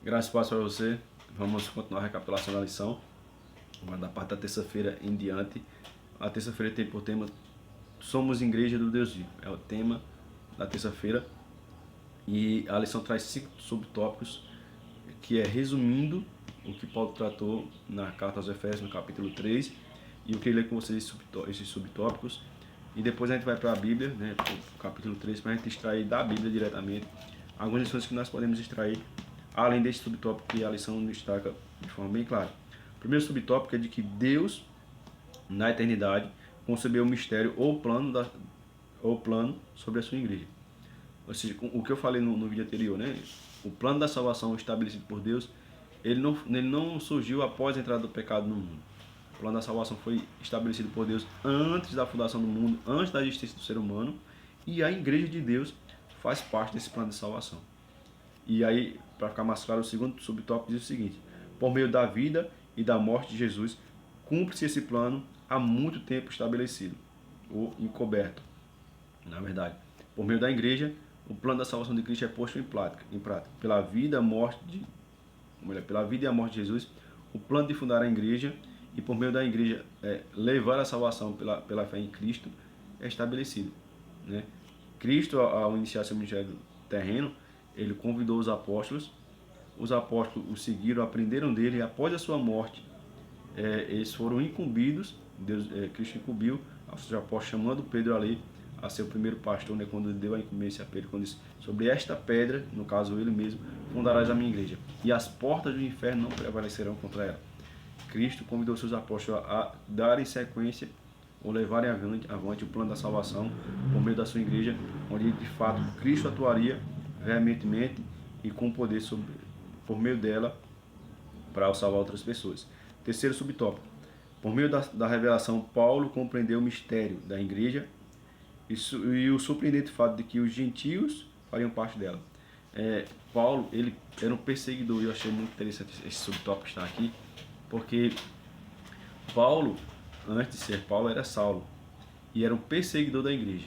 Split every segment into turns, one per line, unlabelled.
Graças e paz para você. Vamos continuar a recapitulação da lição. Agora da parte da terça-feira em diante. A terça-feira tem por tema Somos Igreja do Deus Vivo. É o tema da terça-feira. E a lição traz 5 subtópicos, que é resumindo o que Paulo tratou na carta aos Efésios, no capítulo 3. E eu queria ler com vocês esses subtópicos. E depois a gente vai para a Bíblia, né, para o capítulo 3, para a gente extrair da Bíblia diretamente algumas lições que nós podemos extrair, além desse subtópico que a lição destaca de forma bem clara. O primeiro subtópico é de que Deus, na eternidade, concebeu o mistério ou plano sobre a sua igreja. Ou seja, o que eu falei no vídeo anterior, né? O plano da salvação estabelecido por Deus, ele não surgiu após a entrada do pecado no mundo. O plano da salvação foi estabelecido por Deus antes da fundação do mundo, antes da existência do ser humano, e a igreja de Deus faz parte desse plano de salvação. E aí, para ficar mais claro, o segundo subtópico diz o seguinte: por meio da vida e da morte de Jesus, cumpre-se esse plano há muito tempo estabelecido, ou encoberto, na verdade. Por meio da igreja, o plano da salvação de Cristo é posto em prática. Pela vida e a morte de Jesus, o plano de fundar a igreja e por meio da igreja levar a salvação pela fé em Cristo é estabelecido, né? Cristo, ao iniciar seu ministério terreno, ele convidou os apóstolos o seguiram, aprenderam dele, e após a sua morte, eles foram incumbidos, Cristo incumbiu aos apóstolos, chamando Pedro ali a ser o primeiro pastor, né, quando ele deu a incumbência a Pedro, quando disse: sobre esta pedra, no caso ele mesmo, fundarás a minha igreja, e as portas do inferno não prevalecerão contra ela. Cristo convidou seus apóstolos a darem sequência ou levarem avante o plano da salvação por meio da sua igreja, onde de fato Cristo atuaria veementemente e com poder por meio dela para salvar outras pessoas. Terceiro subtópico: por meio da revelação, Paulo compreendeu o mistério da igreja e o surpreendente fato de que os gentios fariam parte dela. Paulo, ele era um perseguidor, e eu achei muito interessante esse subtópico estar aqui, porque Paulo, antes de ser Paulo, era Saulo, e era um perseguidor da igreja.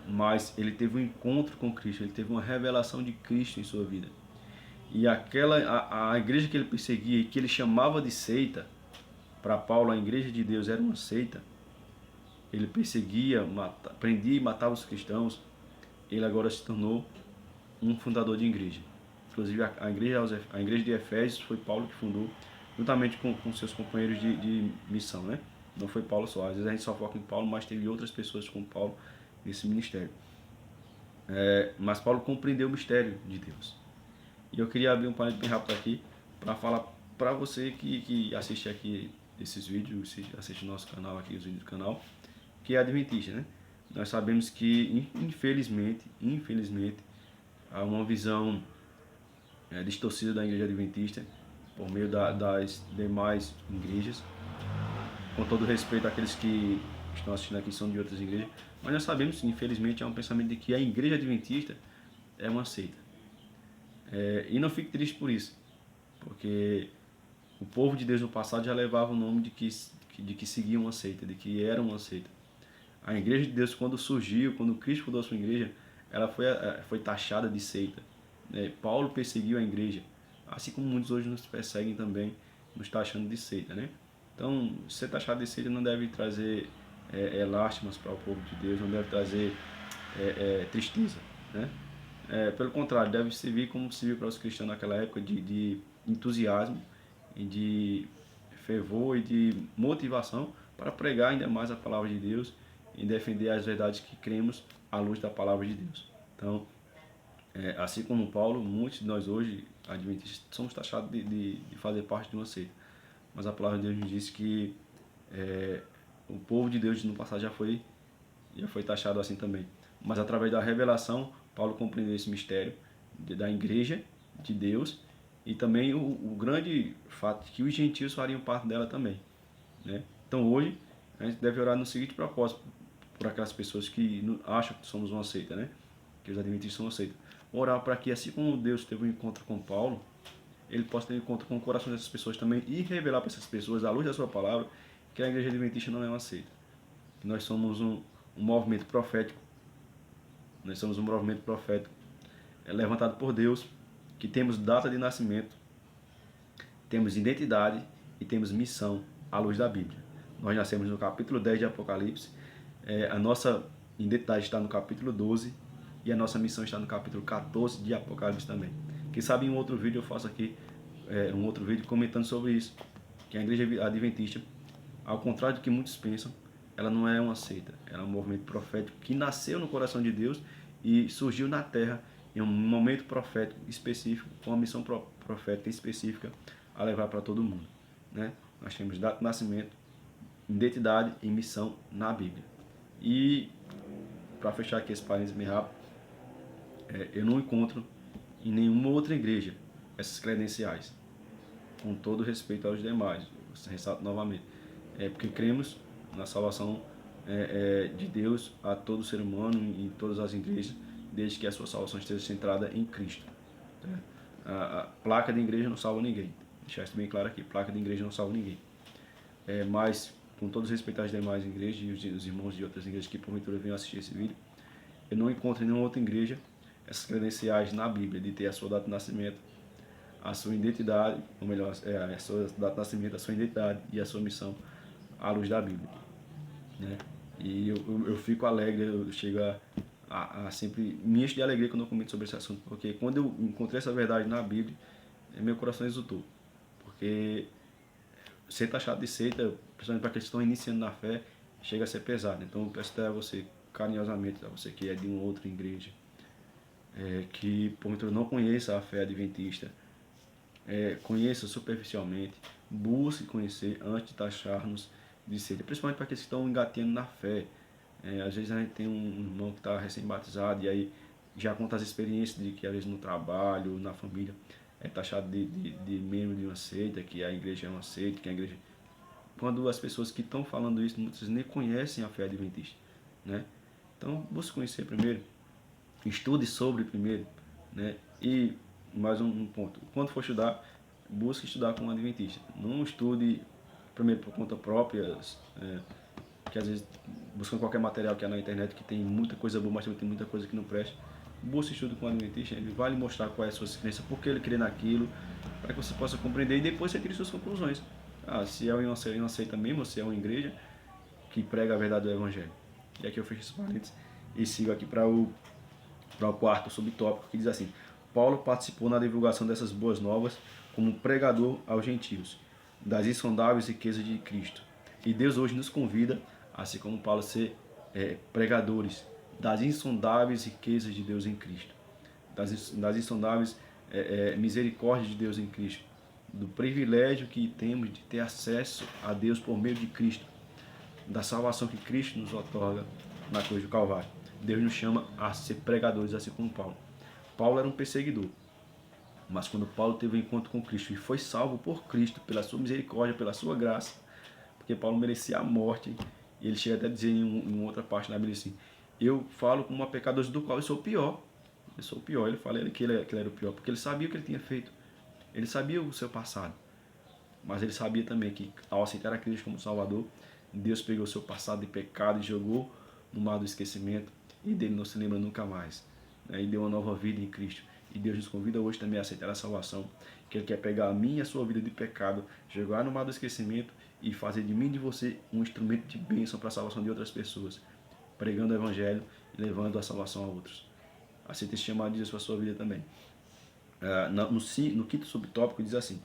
Mas ele teve um encontro com Cristo, ele teve uma revelação de Cristo em sua vida. E a igreja que ele perseguia e que ele chamava de seita, para Paulo a igreja de Deus era uma seita. Ele perseguia, prendia e matava os cristãos. Ele agora se tornou um fundador de igreja. Inclusive a igreja de Efésios foi Paulo que fundou, juntamente com seus companheiros de missão, né? Não foi Paulo só. Às vezes a gente só foca em Paulo, mas teve outras pessoas com Paulo nesse ministério. Mas Paulo compreendeu o mistério de Deus. E eu queria abrir um parênteses bem rápido aqui para falar para você que assiste aqui esses vídeos, assiste o nosso canal aqui, os vídeos do canal, que é adventista, né? Nós sabemos que, infelizmente, há uma visão distorcida da igreja adventista por meio das demais igrejas, com todo respeito àqueles que estão assistindo aqui são de outras igrejas, mas nós sabemos que, infelizmente, há um pensamento de que a igreja adventista é uma seita. E não fique triste por isso, porque o povo de Deus no passado já levava o nome de que seguia uma seita, de que era uma seita. A igreja de Deus, quando surgiu, quando Cristo fundou a sua igreja, ela foi taxada de seita. Paulo perseguiu a igreja, assim como muitos hoje nos perseguem também, nos taxando de seita, né? Então, ser taxado de seita não deve trazer lástimas para o povo de Deus, não deve trazer tristeza, né? Pelo contrário, deve servir como serviu para os cristãos naquela época, de entusiasmo e de fervor e de motivação para pregar ainda mais a palavra de Deus e defender as verdades que cremos à luz da palavra de Deus. Então, assim como Paulo, muitos de nós hoje, adventistas, somos taxados de fazer parte de uma seita. Mas a palavra de Deus nos diz que o povo de Deus no passado já foi taxado assim também. Mas através da revelação, Paulo compreendeu esse mistério da igreja de Deus e também o grande fato de que os gentios fariam parte dela também, né? Então hoje a gente deve orar no seguinte propósito, por aquelas pessoas que acham que somos uma seita, né? Que os adventistas são uma seita. Orar para que, assim como Deus teve um encontro com Paulo, ele possa ter um encontro com o coração dessas pessoas também e revelar para essas pessoas, à luz da sua palavra, que a igreja adventista não é uma seita. Que nós somos um movimento profético. Nós somos um movimento profético levantado por Deus que temos data de nascimento, temos identidade e temos missão à luz da Bíblia. Nós nascemos no capítulo 10 de Apocalipse, a nossa identidade está no capítulo 12 e a nossa missão está no capítulo 14 de Apocalipse também. Quem sabe em um outro vídeo eu faço aqui um outro vídeo comentando sobre isso, que a Igreja Adventista, ao contrário do que muitos pensam, ela não é uma seita, ela é um movimento profético que nasceu no coração de Deus e surgiu na Terra em um momento profético específico, com uma missão profética específica a levar para todo mundo, né? Nós temos data de nascimento, identidade e missão na Bíblia. E, para fechar aqui esse parênteses bem rápido, eu não encontro em nenhuma outra igreja essas credenciais, com todo respeito aos demais, eu ressalto novamente, porque cremos na salvação de Deus a todo ser humano em todas as igrejas, desde que a sua salvação esteja centrada em Cristo. A placa de igreja não salva ninguém, deixar isso bem claro aqui, placa de igreja não salva ninguém. Mas, com todo respeito às demais igrejas e os irmãos de outras igrejas que porventura venham assistir esse vídeo, eu não encontro em nenhuma outra igreja essas credenciais na Bíblia de ter a sua data de nascimento, a sua identidade, ou melhor, a sua data de nascimento, a sua identidade e a sua missão à luz da Bíblia, né? E eu fico alegre, eu chego a sempre me encho de alegria quando eu comento sobre esse assunto, porque quando eu encontrei essa verdade na Bíblia, meu coração exultou, porque ser taxado de seita, principalmente para aqueles que estão iniciando na fé, chega a ser pesado. Então eu peço até a você, carinhosamente, a você que é de uma outra igreja, que porventura não conheça a fé adventista, conheça superficialmente, busque conhecer antes de taxar-nos de seita, principalmente para aqueles que estão engateando na fé. Às vezes a gente tem um irmão que está recém-batizado e aí já conta as experiências de que às vezes no trabalho, na família, é taxado de membro de uma seita, que a igreja é uma seita, que a igreja... Quando as pessoas que estão falando isso, muitas vezes nem conhecem a fé adventista, né? Então, busque conhecer primeiro, estude sobre primeiro, né? E mais um ponto, quando for estudar, busque estudar com um adventista. Não estude primeiro por conta própria, que às vezes buscando qualquer material que há na internet, que tem muita coisa boa, mas também tem muita coisa que não presta. Busque estudo com o adventista, ele vai lhe mostrar qual é a sua crença, por que ele crê naquilo, para que você possa compreender e depois você tire suas conclusões. Se é uma seita mesmo, ou se é uma igreja que prega a verdade do Evangelho. E aqui eu fecho esse parênteses e sigo aqui para o quarto subtópico, que diz assim: Paulo participou na divulgação dessas boas novas como pregador aos gentios, das insondáveis riquezas de Cristo. E Deus hoje nos convida, assim como Paulo, a ser pregadores das insondáveis riquezas de Deus em Cristo, das insondáveis misericórdias de Deus em Cristo, do privilégio que temos de ter acesso a Deus por meio de Cristo, da salvação que Cristo nos otorga na cruz do Calvário. Deus nos chama a ser pregadores, assim como Paulo. Paulo era um perseguidor, mas quando Paulo teve um encontro com Cristo e foi salvo por Cristo, pela sua misericórdia, pela sua graça, porque Paulo merecia a morte, e ele chega até a dizer em outra parte da Bíblia assim: eu falo como uma pecadora do qual eu sou o pior. Eu sou o pior. Ele fala que ele era o pior, porque ele sabia o que ele tinha feito. Ele sabia o seu passado. Mas ele sabia também que, ao aceitar a Cristo como Salvador, Deus pegou o seu passado de pecado e jogou no mar do esquecimento, e dele não se lembra nunca mais. E deu uma nova vida em Cristo. E Deus nos convida hoje também a aceitar a salvação, que Ele quer pegar a minha e a sua vida de pecado, jogar no mar do esquecimento e fazer de mim e de você um instrumento de bênção para a salvação de outras pessoas, pregando o Evangelho e levando a salvação a outros. Aceita esse chamado de Deus para a sua vida também. No quinto subtópico diz assim: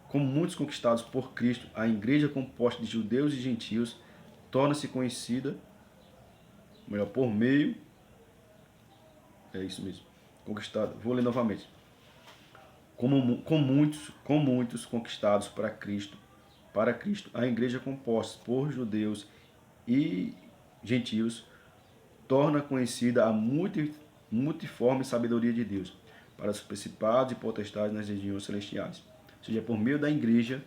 como muitos conquistados por Cristo, a igreja composta de judeus e gentios torna-se conhecida, melhor, por meio, isso mesmo, conquistado, vou ler novamente, com muitos conquistados para Cristo, a igreja composta por judeus e gentios torna conhecida a multiforme sabedoria de Deus para os principados e potestades nas regiões celestiais. Ou seja, é por meio da igreja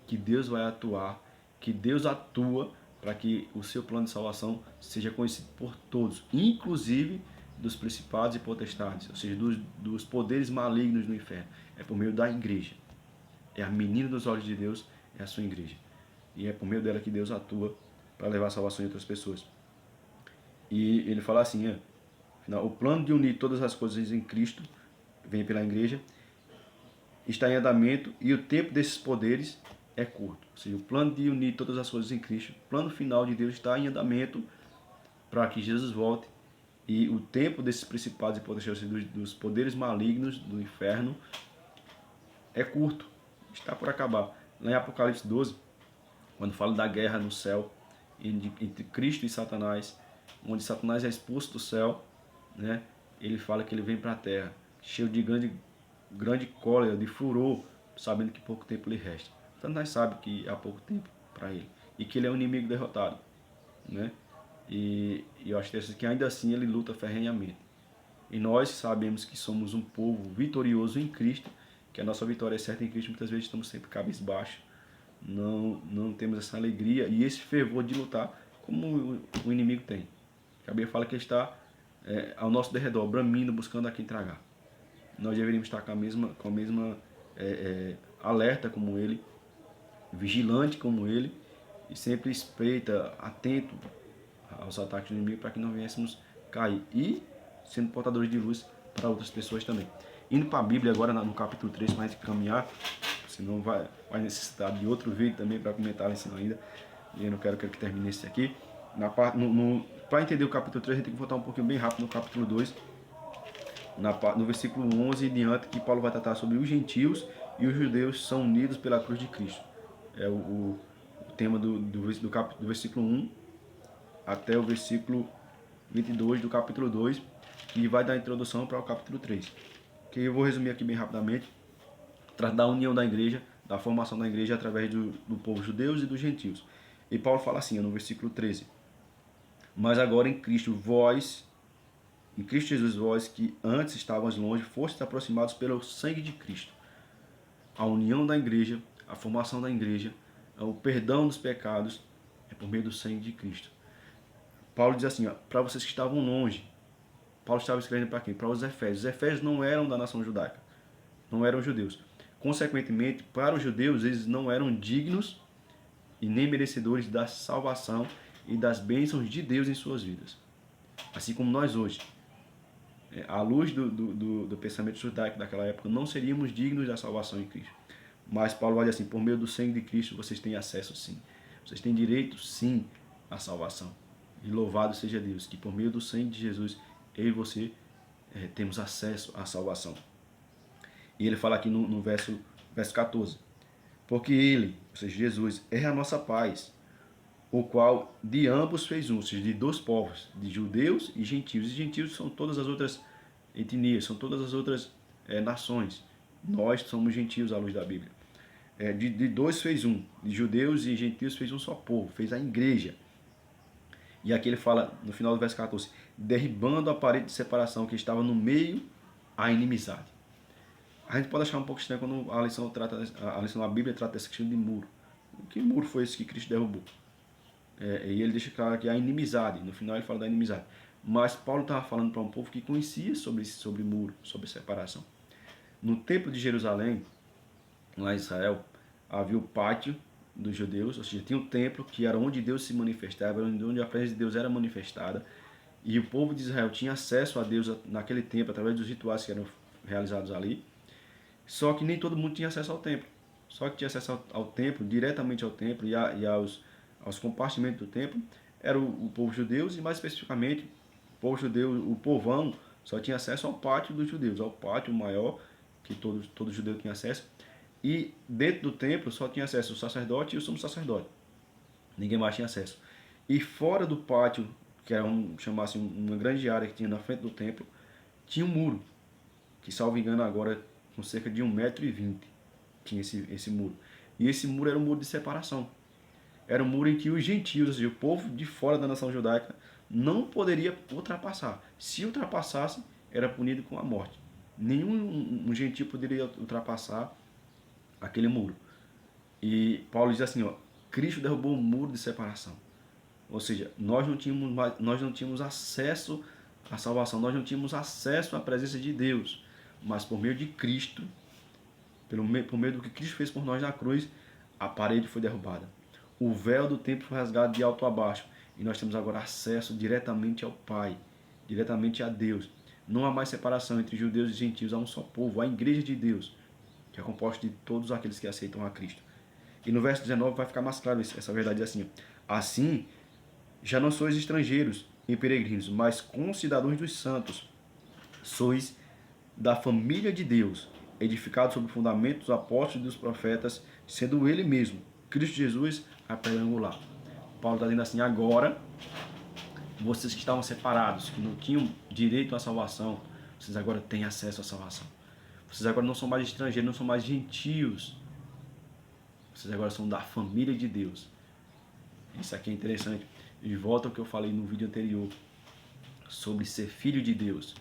que Deus vai atuar, que Deus atua para que o seu plano de salvação seja conhecido por todos, inclusive dos principados e potestades, ou seja, dos poderes malignos no inferno. É por meio da igreja. É a menina dos olhos de Deus, é a sua igreja. E é por meio dela que Deus atua para levar a salvação de outras pessoas. E ele fala assim, o plano de unir todas as coisas em Cristo, vem pela igreja, está em andamento e o tempo desses poderes é curto. Ou seja, o plano de unir todas as coisas em Cristo, o plano final de Deus está em andamento para que Jesus volte, e o tempo desses principados e potestades, dos poderes malignos do inferno, é curto, está por acabar. Lá em Apocalipse 12, quando fala da guerra no céu entre Cristo e Satanás, onde Satanás é expulso do céu, né? Ele fala que ele vem para a terra, cheio de grande cólera, de furor, sabendo que pouco tempo lhe resta. Satanás sabe que há pouco tempo para ele e que ele é um inimigo derrotado, né? E eu acho que ainda assim ele luta ferrenhamente. E nós sabemos que somos um povo vitorioso em Cristo, que a nossa vitória é certa em Cristo. Muitas vezes estamos sempre cabisbaixo, não temos essa alegria e esse fervor de lutar como o inimigo tem. A Bíblia fala que ele está ao nosso derredor, bramindo, buscando a quem tragar. Nós deveríamos estar com a mesma alerta como ele, vigilante como ele, e sempre espreita, atento aos ataques do inimigo para que não viéssemos cair. E sendo portadores de luz para outras pessoas também. Indo para a Bíblia agora no capítulo 3, para a gente caminhar, senão vai necessitar de outro vídeo também para comentar isso ainda. E eu não quero que termine esse aqui. Para entender o capítulo 3, a gente tem que voltar um pouquinho bem rápido no capítulo 2, no versículo 11 e diante, que Paulo vai tratar sobre os gentios e os judeus são unidos pela cruz de Cristo. É o tema do versículo 1 até o versículo 22 do capítulo 2, que vai dar a introdução para o capítulo 3. Que eu vou resumir aqui bem rapidamente, tratar da união da igreja, da formação da igreja através do povo judeus e dos gentios. E Paulo fala assim, no versículo 13: mas agora em Cristo Jesus, vós que antes estavais longe, fostes aproximados pelo sangue de Cristo. A união da igreja, a formação da igreja, o perdão dos pecados é por meio do sangue de Cristo. Paulo diz assim, para vocês que estavam longe. Paulo estava escrevendo para quem? Para os Efésios. Os Efésios não eram da nação judaica, não eram judeus. Consequentemente, para os judeus, eles não eram dignos e nem merecedores da salvação e das bênçãos de Deus em suas vidas. Assim como nós hoje, à luz do pensamento judaico daquela época, não seríamos dignos da salvação em Cristo. Mas Paulo vai dizer assim, por meio do sangue de Cristo, vocês têm acesso sim. Vocês têm direito sim à salvação. E louvado seja Deus, que por meio do sangue de Jesus, eu e você temos acesso à salvação. E ele fala aqui no verso 14. Porque ele, ou seja, Jesus, é a nossa paz, o qual de ambos fez um, ou seja, de dois povos, de judeus e gentios. E gentios são todas as outras etnias, são todas as outras nações. Nós somos gentios à luz da Bíblia. De dois fez um, de judeus e gentios fez um só povo, fez a igreja. E aqui ele fala, no final do verso 14, derribando a parede de separação que estava no meio, a inimizade. A gente pode achar um pouco estranho quando a lição da Bíblia trata dessa questão de muro. Que muro foi esse que Cristo derrubou? E ele deixa claro que a inimizade, no final ele fala da inimizade. Mas Paulo estava falando para um povo que conhecia sobre muro, sobre separação. No templo de Jerusalém, lá em Israel, havia o pátio dos judeus, ou seja, tinha um templo que era onde Deus se manifestava, onde a presença de Deus era manifestada, e o povo de Israel tinha acesso a Deus naquele templo, através dos rituais que eram realizados ali, só que nem todo mundo tinha acesso ao templo. Só que tinha acesso ao templo, diretamente ao templo e aos compartimentos do templo, era o povo judeu, e mais especificamente, o povo judeu, o povão, só tinha acesso ao pátio dos judeus, ao pátio maior, que todo judeu tinha acesso. E dentro do templo só tinha acesso o sacerdote e o sumo sacerdote. Ninguém mais tinha acesso. E fora do pátio, que era uma grande área que tinha na frente do templo, tinha um muro, que salvo engano agora com cerca de 1,20 m tinha esse muro. E esse muro era um muro de separação. Era um muro em que os gentios, ou seja, o povo de fora da nação judaica, não poderia ultrapassar. Se ultrapassasse, era punido com a morte. Nenhum gentio poderia ultrapassar aquele muro. E Paulo diz assim, Cristo derrubou o muro de separação. Ou seja, nós não tínhamos acesso à salvação, nós não tínhamos acesso à presença de Deus, mas por meio de Cristo, por meio do que Cristo fez por nós na cruz, a parede foi derrubada. O véu do templo foi rasgado de alto a baixo, e nós temos agora acesso diretamente ao Pai, diretamente a Deus. Não há mais separação entre judeus e gentios, há um só povo, a igreja de Deus, que é composta de todos aqueles que aceitam a Cristo. E no verso 19 vai ficar mais claro essa verdade assim. Assim, já não sois estrangeiros e peregrinos, mas concidadãos dos santos. Sois da família de Deus, edificados sobre o fundamento dos apóstolos e dos profetas, sendo ele mesmo, Cristo Jesus, a pedra angular. Paulo está dizendo assim, agora, vocês que estavam separados, que não tinham direito à salvação, vocês agora têm acesso à salvação. Vocês agora não são mais estrangeiros, não são mais gentios. Vocês agora são da família de Deus. Isso aqui é interessante. E volta ao que eu falei no vídeo anterior sobre ser filho de Deus.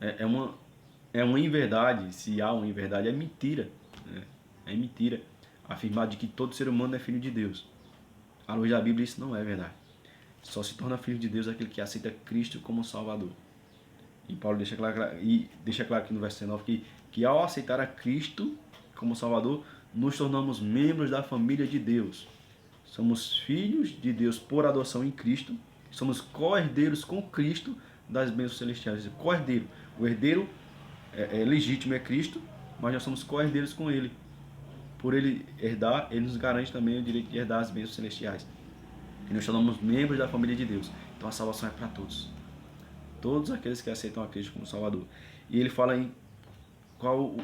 É uma inverdade, se há uma inverdade, é mentira. Né? É mentira afirmar de que todo ser humano é filho de Deus. À luz da Bíblia, isso não é verdade. Só se torna filho de Deus aquele que aceita Cristo como Salvador. E Paulo deixa claro aqui no verso 19 que ao aceitar a Cristo como Salvador, nos tornamos membros da família de Deus. Somos filhos de Deus por adoção em Cristo. Somos co-herdeiros com Cristo das bênçãos celestiais. Co-herdeiro. O herdeiro legítimo é Cristo, mas nós somos co-herdeiros com Ele. Por Ele herdar, Ele nos garante também o direito de herdar as bênçãos celestiais. E nós somos membros da família de Deus. Então a salvação é para todos. Todos aqueles que aceitam a Cristo como Salvador. E ele fala em qual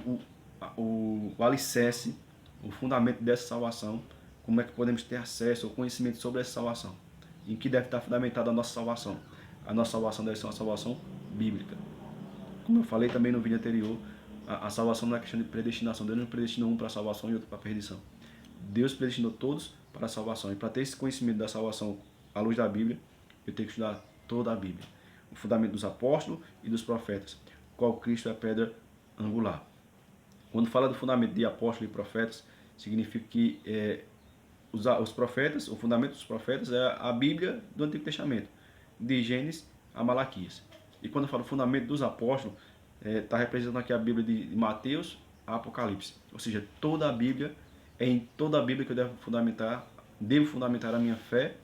o alicerce, o fundamento dessa salvação, como é que podemos ter acesso ao conhecimento sobre essa salvação. Em que deve estar fundamentada a nossa salvação. A nossa salvação deve ser uma salvação bíblica. Como eu falei também no vídeo anterior, a salvação não é questão de predestinação. Deus não predestinou um para a salvação e outro para a perdição. Deus predestinou todos para a salvação. E para ter esse conhecimento da salvação à luz da Bíblia, eu tenho que estudar toda a Bíblia. O fundamento dos apóstolos e dos profetas, qual Cristo é a pedra angular. Quando fala do fundamento de apóstolos e profetas, significa que os profetas, o fundamento dos profetas é a Bíblia do Antigo Testamento, de Gênesis a Malaquias. E quando fala do fundamento dos apóstolos, está representando aqui a Bíblia de Mateus a Apocalipse. Ou seja, toda a Bíblia, é em toda a Bíblia que eu devo fundamentar a minha fé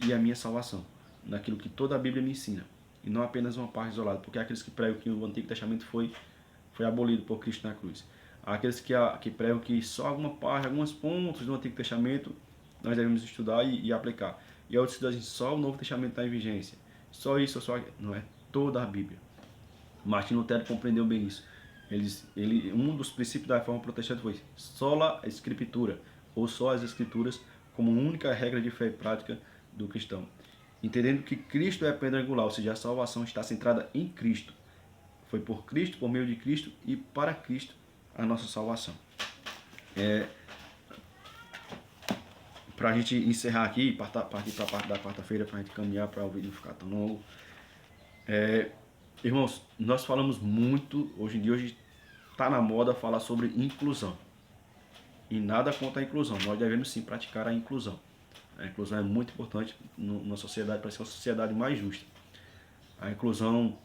e a minha salvação, naquilo que toda a Bíblia me ensina. E não apenas uma parte isolada, porque há aqueles que pregam que o Antigo Testamento foi abolido por Cristo na cruz. Há aqueles que pregam que só alguma parte, alguns pontos do Antigo Testamento nós devemos estudar e aplicar. E há outros que dizem só o Novo Testamento está em vigência. Só isso, só não é toda a Bíblia. Martin Lutero compreendeu bem isso. Um dos princípios da reforma protestante foi sola escritura, ou só as escrituras, como única regra de fé e prática do cristão. Entendendo que Cristo é a pedra angular, ou seja, a salvação está centrada em Cristo. Foi por Cristo, por meio de Cristo e para Cristo a nossa salvação. Para a gente encerrar aqui, partir para a parte da quarta-feira, para a gente caminhar para o vídeo não ficar tão longo. Irmãos, nós falamos muito, hoje em dia está na moda falar sobre inclusão. E nada contra a inclusão, nós devemos sim praticar a inclusão. A inclusão é muito importante na sociedade para ser uma sociedade mais justa. A inclusão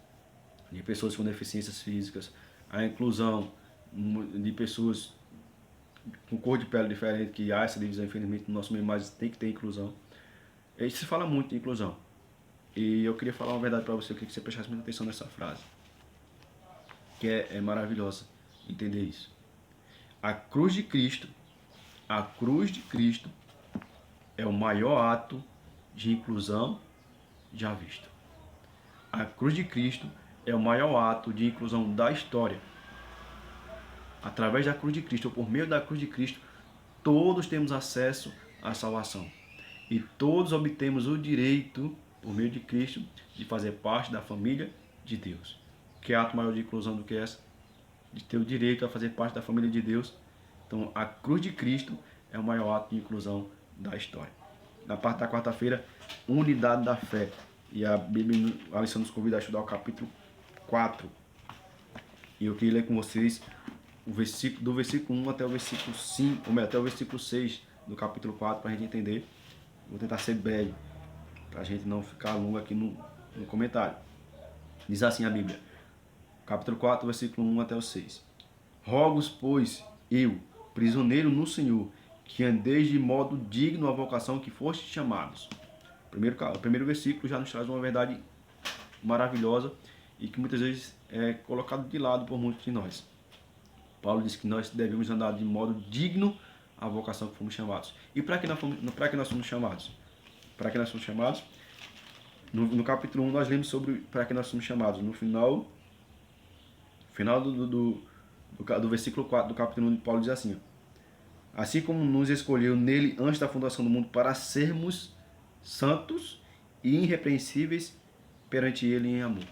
de pessoas com deficiências físicas, a inclusão de pessoas com cor de pele diferente, que há essa divisão infelizmente no nosso meio, mas tem que ter inclusão. E se fala muito de inclusão. E eu queria falar uma verdade para você, eu queria que você prestasse muita atenção nessa frase. Que é maravilhosa entender isso. A cruz de Cristo é o maior ato de inclusão já visto. A cruz de Cristo é o maior ato de inclusão da história. Através da cruz de Cristo, ou por meio da cruz de Cristo, todos temos acesso à salvação. E todos obtemos o direito, por meio de Cristo, de fazer parte da família de Deus. Que ato maior de inclusão do que essa? De ter o direito a fazer parte da família de Deus. Então, a cruz de Cristo é o maior ato de inclusão da história. Na parte da quarta-feira, unidade da fé. E a Bíblia, a lição nos convida a estudar o capítulo 4. E eu queria ler com vocês do versículo 1 até o versículo 5, ou melhor, até o versículo 6 do capítulo 4, para a gente entender. Vou tentar ser breve, para a gente não ficar longo aqui no comentário. Diz assim a Bíblia, capítulo 4, versículo 1 até o 6. Rogo-vos, pois, eu, prisioneiro no Senhor, que andeis de modo digno à vocação que fostes chamados. O primeiro versículo já nos traz uma verdade maravilhosa e que muitas vezes é colocado de lado por muitos de nós. Paulo diz que nós devemos andar de modo digno à vocação que fomos chamados. E para que nós fomos chamados? Para que nós fomos chamados? No capítulo 1 nós lemos sobre para que nós fomos chamados. No final do versículo 4 do capítulo 1, Paulo diz assim: assim como nos escolheu nele antes da fundação do mundo para sermos santos e irrepreensíveis perante ele em amor.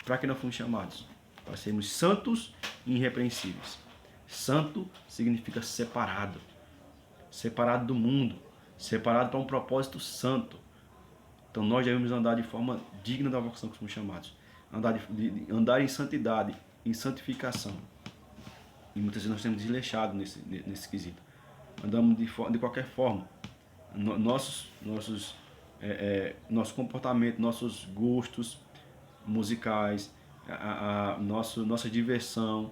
Para que nós fomos chamados? Para sermos santos e irrepreensíveis. Santo significa separado. Separado do mundo. Separado para um propósito santo. Então nós devemos andar de forma digna da vocação que somos chamados. Andar em santidade, em santificação. E muitas vezes nós temos desleixado nesse quesito. Andamos de qualquer forma. Nosso comportamento, nossos gostos musicais, nossa diversão,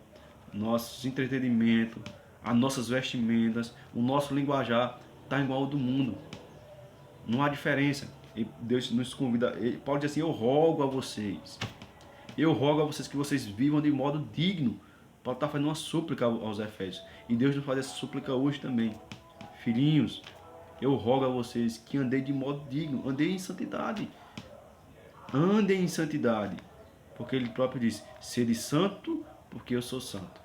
nosso entretenimento, as nossas vestimentas, o nosso linguajar está igual ao do mundo. Não há diferença. E Deus nos convida. Paulo diz assim: eu rogo a vocês que vocês vivam de modo digno. Paulo está fazendo uma súplica aos Efésios. E Deus nos faz essa súplica hoje também. Filhinhos, eu rogo a vocês que andem de modo digno, andem em santidade. Andem em santidade. Porque ele próprio diz: sede santo, porque eu sou santo.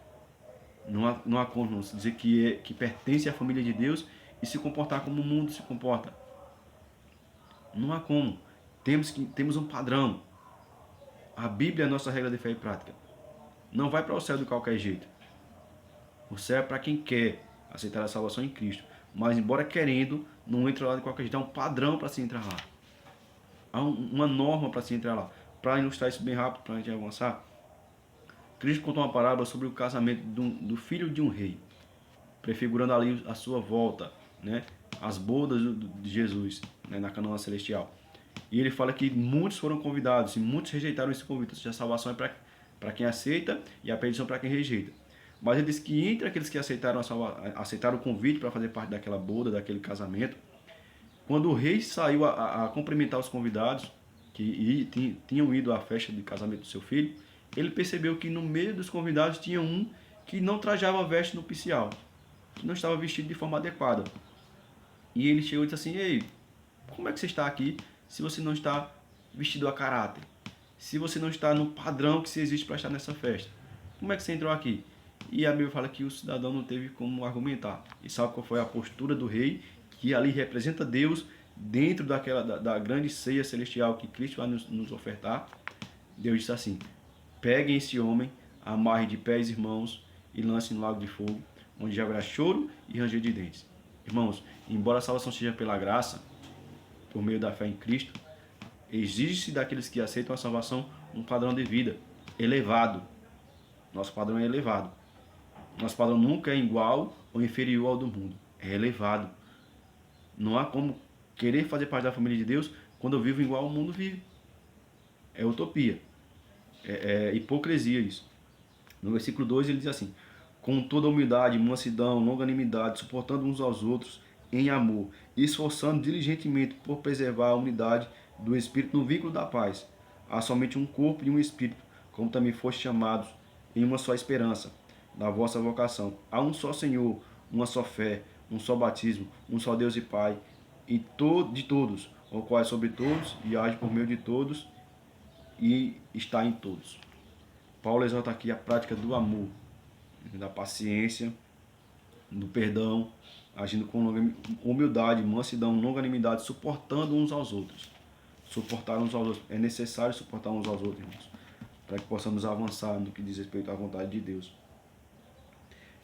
Não há como dizer que pertence à família de Deus e se comportar como o mundo se comporta. Não há como. Temos um padrão. A Bíblia é a nossa regra de fé e prática. Não vai para o céu de qualquer jeito. O céu é para quem quer aceitar a salvação em Cristo. Mas, embora querendo, não entra lá de qualquer jeito. Há um padrão para se entrar lá. Há uma norma para se entrar lá. Para ilustrar isso bem rápido, para a gente avançar, Cristo contou uma parábola sobre o casamento do filho de um rei, prefigurando ali a sua volta, né? As bodas de Jesus, né? Na Canaã celestial. E ele fala que muitos foram convidados e muitos rejeitaram esse convite. Ou seja, a salvação é para quem aceita e a perdição para quem rejeita. Mas ele diz que entre aqueles que aceitaram o convite para fazer parte daquela boda, daquele casamento, quando o rei saiu a cumprimentar os convidados que tinham ido à festa de casamento do seu filho, ele percebeu que no meio dos convidados tinha um que não trajava veste nupcial, que não estava vestido de forma adequada. E ele chegou e disse assim: ei, como é que você está aqui se você não está vestido a caráter? Se você não está no padrão que se existe para estar nessa festa? Como é que você entrou aqui? E a Bíblia fala que o cidadão não teve como argumentar. E sabe qual foi a postura do rei, que ali representa Deus dentro da grande ceia celestial que Cristo vai nos ofertar? Deus disse assim: peguem esse homem, amarrem de pés e mãos e lancem no lago de fogo, onde haverá choro e ranger de dentes. Irmãos, embora a salvação seja pela graça, por meio da fé em Cristo, exige-se daqueles que aceitam a salvação um padrão de vida elevado. Nosso padrão é elevado. Nosso padrão nunca é igual ou inferior ao do mundo. É elevado. Não há como querer fazer parte da família de Deus quando eu vivo igual ao mundo vive. É utopia. É hipocrisia isso. No versículo 2 ele diz assim: com toda humildade, mansidão, longanimidade, suportando uns aos outros em amor, esforçando diligentemente por preservar a unidade do Espírito no vínculo da paz. Há somente um corpo e um Espírito, como também foste chamados em uma só esperança da vossa vocação. Há um só Senhor, uma só fé, um só batismo, um só Deus e Pai, e de todos, o qual é sobre todos e age por meio de todos e está em todos. Paulo exalta aqui a prática do amor, da paciência, do perdão, agindo com humildade, mansidão, longanimidade, suportando uns aos outros. Suportar uns aos outros. É necessário suportar uns aos outros, irmãos, para que possamos avançar no que diz respeito à vontade de Deus.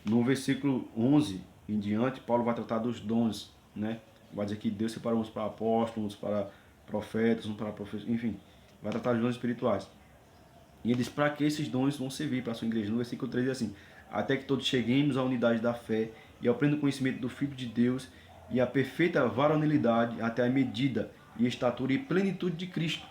No versículo 11 em diante, Paulo vai tratar dos dons, né? Vai dizer que Deus separou uns para apóstolos, uns para profetas, uns para professores, enfim, vai tratar dos dons espirituais. E ele diz para que esses dons vão servir para a sua igreja. No versículo 3 diz assim: até que todos cheguemos à unidade da fé e ao pleno conhecimento do Filho de Deus e à perfeita varonilidade, até a medida e estatura e plenitude de Cristo.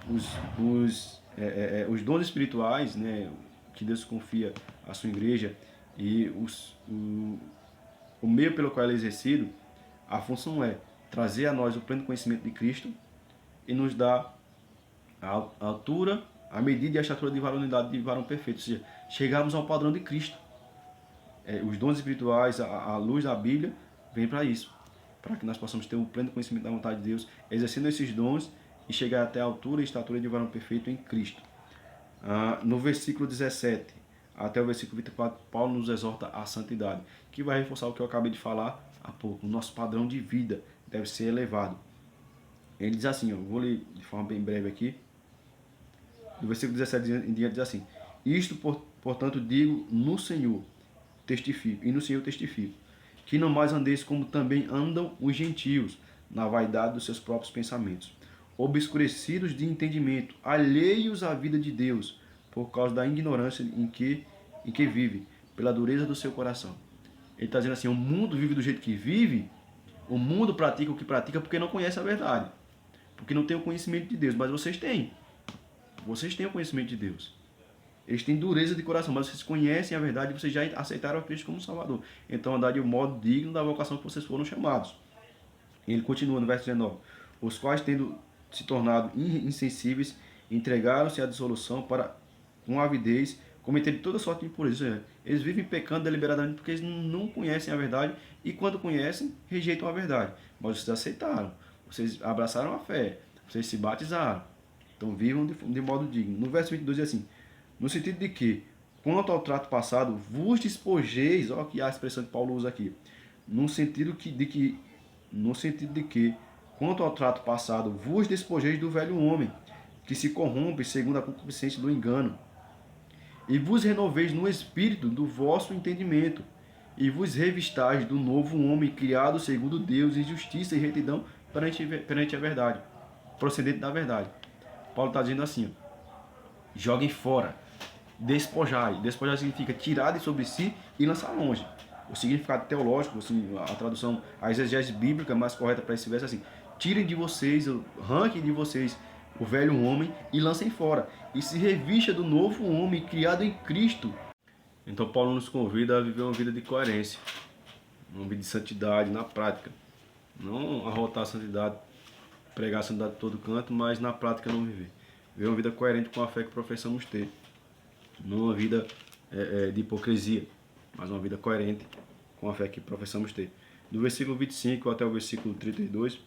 Os dons espirituais, né, que Deus confia à sua igreja, e o meio pelo qual ele é exercido, a função é trazer a nós o pleno conhecimento de Cristo e nos dar A altura, a medida e a estatura de varonilidade de varão perfeito. Ou seja, chegarmos ao padrão de Cristo. Os dons espirituais, a luz da Bíblia, vem para isso. Para que nós possamos ter o pleno conhecimento da vontade de Deus, exercendo esses dons e chegar até a altura e estatura de varão perfeito em Cristo. No versículo 17 até o versículo 24, Paulo nos exorta à santidade, que vai reforçar o que eu acabei de falar há pouco. O nosso padrão de vida deve ser elevado. Ele diz assim, vou ler de forma bem breve aqui. Do versículo 17 em diante diz assim: Isto, portanto, digo no Senhor, testifico, e no Senhor testifico, que não mais andeis como também andam os gentios, na vaidade dos seus próprios pensamentos, obscurecidos de entendimento, alheios à vida de Deus, por causa da ignorância em que vive, pela dureza do seu coração. Ele está dizendo assim, o mundo vive do jeito que vive, o mundo pratica o que pratica porque não conhece a verdade, porque não tem o conhecimento de Deus, mas vocês têm. Vocês têm o conhecimento de Deus. Eles têm dureza de coração, mas vocês conhecem a verdade e vocês já aceitaram a Cristo como Salvador. Então andar de um modo digno da vocação que vocês foram chamados. Ele continua no verso 19. Os quais, tendo se tornado insensíveis, entregaram-se à dissolução para, com avidez, cometerem toda sorte de impureza. Eles vivem pecando deliberadamente porque eles não conhecem a verdade e quando conhecem, rejeitam a verdade. Mas vocês aceitaram, vocês abraçaram a fé, vocês se batizaram. Então vivam de modo digno. No verso 22 diz assim, no sentido de que, quanto ao trato passado, vos despojeis, olha que a expressão que Paulo usa aqui, no sentido de que, quanto ao trato passado, vos despojeis do velho homem, que se corrompe segundo a concupiscência do engano, e vos renoveis no espírito do vosso entendimento, e vos revistais do novo homem criado segundo Deus em justiça e retidão perante a verdade, procedente da verdade. Paulo está dizendo assim, joguem fora, despojai. Despojai significa tirar de sobre si e lançar longe. O significado teológico, assim, a tradução, a exegese bíblica mais correta para esse verso é assim, tirem de vocês, arranquem de vocês o velho homem e lancem fora. E se revista do novo homem criado em Cristo. Então Paulo nos convida a viver uma vida de coerência, uma vida de santidade na prática. Não arrotar a santidade, pregar a santidade de todo canto, mas na prática não viver. Viver uma vida coerente com a fé que professamos ter. Não uma vida de hipocrisia, mas uma vida coerente com a fé que professamos ter. Do versículo 25 até o versículo 32,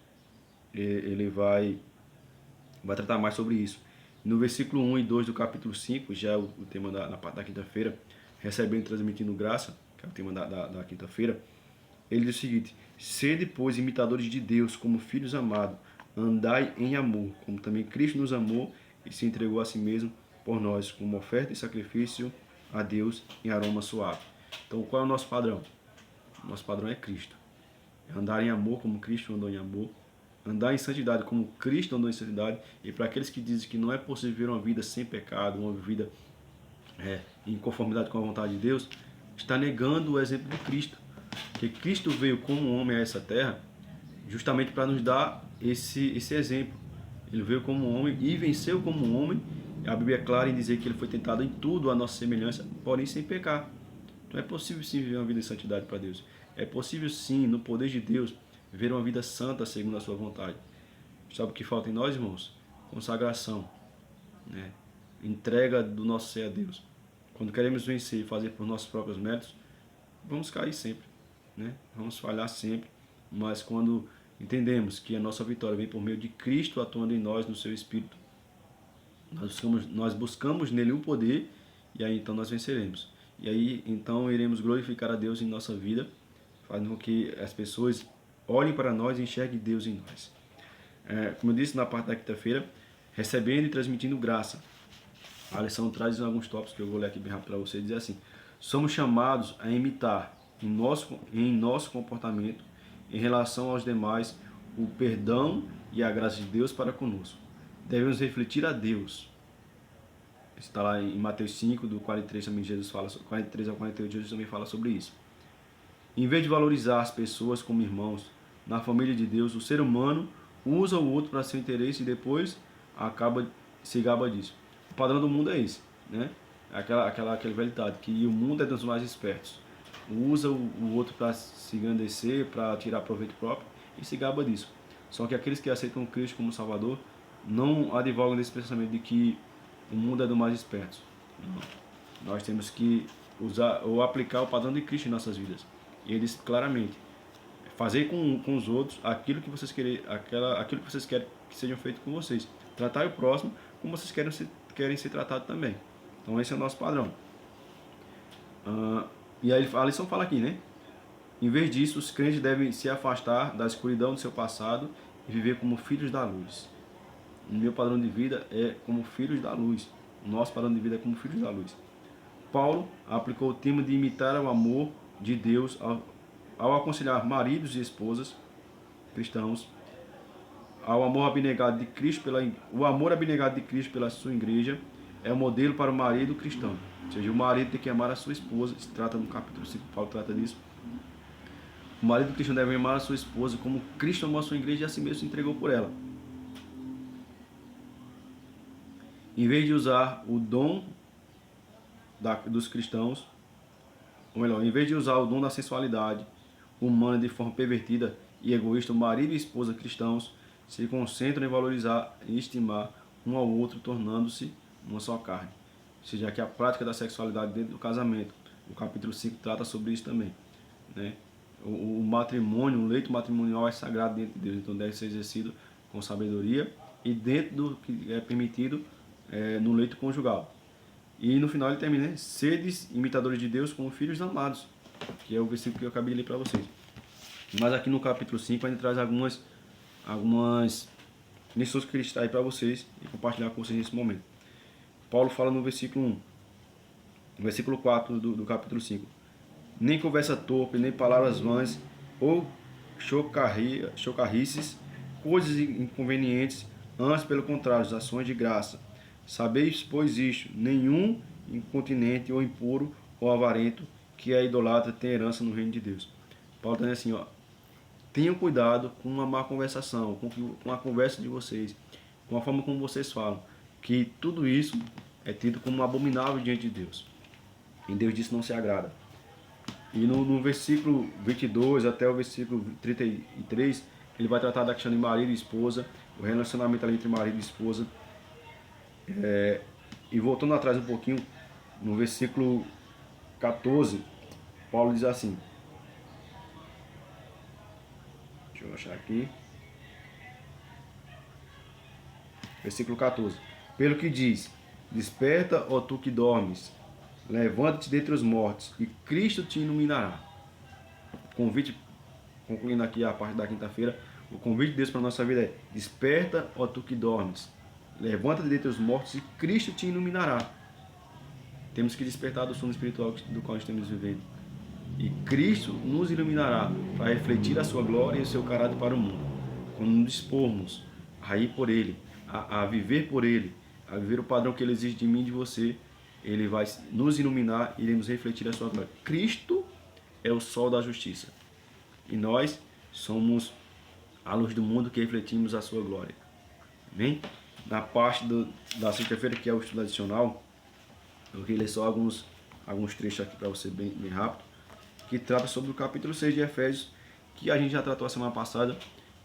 ele vai tratar mais sobre isso. No versículo 1 e 2 do capítulo 5, já é o tema na parte da quinta-feira, recebendo e transmitindo graça, que é o tema da quinta-feira, ele diz o seguinte, sede, pois, imitadores de Deus, como filhos amados, andai em amor, como também Cristo nos amou e se entregou a si mesmo por nós, como oferta e sacrifício a Deus em aroma suave. Então, qual é o nosso padrão? O nosso padrão é Cristo. É andar em amor como Cristo andou em amor, andar em santidade como Cristo andou em santidade, e para aqueles que dizem que não é possível viver uma vida sem pecado, uma vida em conformidade com a vontade de Deus, está negando o exemplo de Cristo. Porque Cristo veio como homem a essa terra justamente para nos dar esse exemplo. Ele veio como homem e venceu como homem. A Bíblia é clara em dizer que ele foi tentado em tudo à nossa semelhança, porém sem pecar. Então é possível sim viver uma vida em santidade para Deus. É possível sim, no poder de Deus, viver uma vida santa segundo a sua vontade. Sabe o que falta em nós, irmãos? Consagração, né? Entrega do nosso ser a Deus. Quando queremos vencer e fazer por nossos próprios méritos, vamos cair sempre, né? Vamos falhar sempre, mas quando entendemos que a nossa vitória vem por meio de Cristo atuando em nós, no seu Espírito, nós buscamos nele o poder, e aí então nós venceremos. E aí então iremos glorificar a Deus em nossa vida, fazendo com que as pessoas olhem para nós e enxerguem Deus em nós. Como eu disse na parte da quinta-feira, recebendo e transmitindo graça. A lição traz alguns tópicos que eu vou ler aqui bem rápido para vocês. Diz assim, somos chamados a imitar em nosso comportamento, em relação aos demais, o perdão e a graça de Deus para conosco. Devemos refletir a Deus. Está lá em Mateus 5, do 43 também Jesus fala, 43 ao 48 Jesus também fala sobre isso. Em vez de valorizar as pessoas como irmãos, na família de Deus, o ser humano usa o outro para seu interesse e depois se gaba disso. O padrão do mundo é esse, né? Aquela velha ditado, que o mundo é dos mais espertos. Usa o outro para se engrandecer, para tirar proveito próprio e se gaba disso. Só que aqueles que aceitam Cristo como Salvador não advogam desse pensamento de que o mundo é do mais esperto. Não. Nós temos que usar ou aplicar o padrão de Cristo em nossas vidas. E ele diz claramente: fazer com os outros aquilo que vocês querem que sejam feito com vocês. Tratar o próximo como vocês querem ser tratados também. Então esse é o nosso padrão. E aí a lição fala aqui, né? Em vez disso, os crentes devem se afastar da escuridão do seu passado e viver como filhos da luz. O meu padrão de vida é como filhos da luz. O nosso padrão de vida é como filhos da luz. Paulo aplicou o tema de imitar o amor de Deus ao aconselhar maridos e esposas cristãos, ao amor abnegado de Cristo o amor abnegado de Cristo pela sua igreja é o modelo para o marido cristão. Ou seja, o marido tem que amar a sua esposa. Se trata no capítulo 5, Paulo trata disso. O marido cristão deve amar a sua esposa como Cristo amou a sua igreja e a si mesmo se entregou por ela. Em vez de usar o dom dos cristãos, ou melhor, em vez de usar o dom da sensualidade humana de forma pervertida e egoísta, o marido e esposa cristãos se concentram em valorizar e estimar um ao outro, tornando-se uma só carne. Ou seja, que a prática da sexualidade dentro do casamento, o capítulo 5 trata sobre isso também, né? O matrimônio, o leito matrimonial é sagrado dentro de Deus, então deve ser exercido com sabedoria e dentro do que é permitido no leito conjugal. E no final ele termina, né? Sedes imitadores de Deus como filhos amados, que é o versículo que eu acabei de ler para vocês. Mas aqui no capítulo 5 ele traz algumas lições que ele está aí para vocês e compartilhar com vocês nesse momento. Paulo fala no versículo 1, no versículo 4 do capítulo 5. Nem conversa torpe, nem palavras vãs, ou chocarrices, coisas inconvenientes, antes pelo contrário, ações de graça. Sabeis, pois isto, nenhum incontinente ou impuro ou avarento que é idolatra tem herança no reino de Deus. Paulo está dizendo assim, tenham cuidado com uma má conversação, com a conversa de vocês, com a forma como vocês falam, que tudo isso é tido como abominável diante de Deus. E Deus disso não se agrada. E no versículo 22 até o versículo 33, ele vai tratar da questão de marido e esposa, o relacionamento ali entre marido e esposa. E voltando atrás um pouquinho, no versículo 14, Paulo diz assim, deixa eu achar aqui, versículo 14, pelo que diz, desperta, ó tu que dormes, levanta-te dentre os mortos, e Cristo te iluminará. Convite, concluindo aqui a parte da quinta-feira, o convite de Deus para a nossa vida é, desperta, ó tu que dormes, levanta-te dentre os mortos, e Cristo te iluminará. Temos que despertar do sono espiritual do qual estamos vivendo. E Cristo nos iluminará para refletir a sua glória e o seu caráter para o mundo. Quando nos dispormos a ir por Ele, a viver por Ele, a viver o padrão que Ele exige de mim e de você, Ele vai nos iluminar e iremos refletir a sua glória. Cristo é o sol da justiça. E nós somos a luz do mundo que refletimos a sua glória. Amém? Na parte da sexta-feira, que é o estudo adicional, eu vou ler só alguns trechos aqui para você bem rápido, que trata sobre o capítulo 6 de Efésios, que a gente já tratou a semana passada,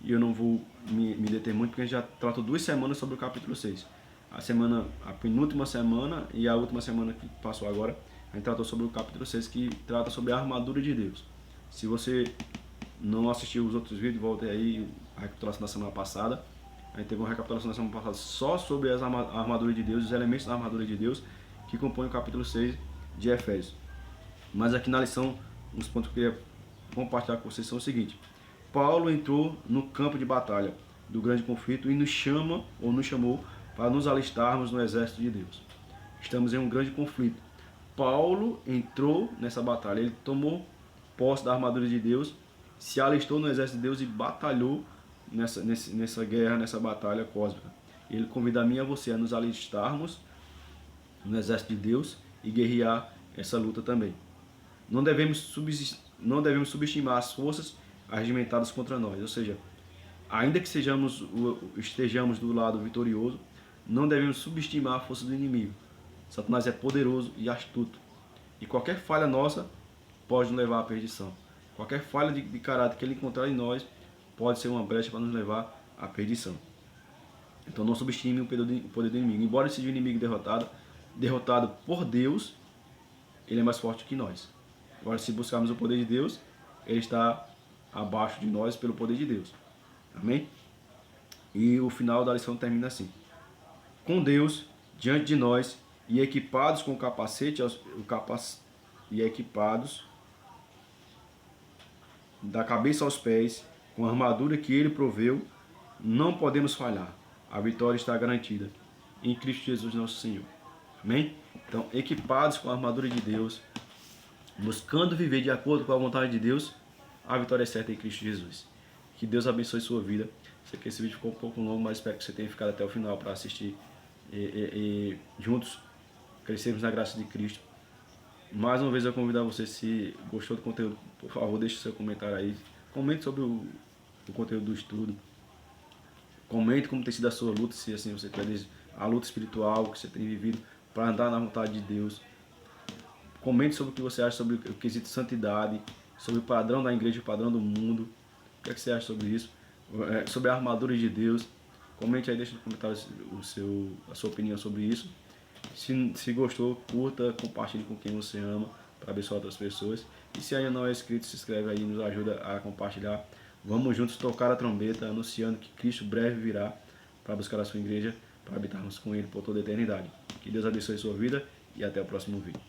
e eu não vou me deter muito, porque a gente já tratou 2 semanas sobre o capítulo 6. A penúltima semana e a última semana que passou agora, a gente tratou sobre o capítulo 6, que trata sobre a armadura de Deus. Se você não assistiu os outros vídeos, volte aí a recapitulação da semana passada. A gente teve uma recapitulação da semana passada só sobre a armadura de Deus, os elementos da armadura de Deus, que compõem o capítulo 6 de Efésios. Mas aqui na lição, os pontos que eu queria compartilhar com vocês são o seguinte. Paulo entrou no campo de batalha do grande conflito e nos chamou para nos alistarmos no exército de Deus. Estamos em um grande conflito. Paulo entrou nessa batalha, ele tomou posse da armadura de Deus, se alistou no exército de Deus e batalhou nessa guerra, nessa batalha cósmica. Ele convida a mim e a você a nos alistarmos no exército de Deus e guerrear essa luta também. Não devemos subestimar as forças arregimentadas contra nós, ou seja, ainda que estejamos do lado vitorioso, não devemos subestimar a força do inimigo. Satanás é poderoso e astuto, e qualquer falha nossa pode nos levar à perdição. Qualquer falha de caráter que ele encontrar em nós pode ser uma brecha para nos levar à perdição. Então não subestime o poder do inimigo. Embora seja um inimigo derrotado por Deus, ele é mais forte que nós. Agora, se buscarmos o poder de Deus, ele está abaixo de nós pelo poder de Deus. Amém? E o final da lição termina assim: com Deus diante de nós e equipados com o capacete, e equipados da cabeça aos pés, com a armadura que ele proveu, não podemos falhar. A vitória está garantida em Cristo Jesus nosso Senhor. Amém? Então, equipados com a armadura de Deus, buscando viver de acordo com a vontade de Deus, a vitória é certa em Cristo Jesus. Que Deus abençoe sua vida. Sei que esse vídeo ficou um pouco longo, mas espero que você tenha ficado até o final para assistir e juntos crescermos na graça de Cristo. Mais uma vez eu convido você, se gostou do conteúdo, por favor, deixe seu comentário aí. Comente sobre o conteúdo do estudo. Comente como tem sido a sua luta, se assim você tem a luta espiritual que você tem vivido para andar na vontade de Deus. Comente sobre o que você acha sobre o quesito santidade, sobre o padrão da igreja, o padrão do mundo. O que é que você acha sobre isso? Sobre a armadura de Deus. Comente aí, deixe nos comentários a sua opinião sobre isso. Se gostou, curta, compartilhe com quem você ama para abençoar outras pessoas. E se ainda não é inscrito, se inscreve aí, nos ajuda a compartilhar. Vamos juntos tocar a trombeta, anunciando que Cristo breve virá para buscar a sua igreja, para habitarmos com Ele por toda a eternidade. Que Deus abençoe a sua vida e até o próximo vídeo.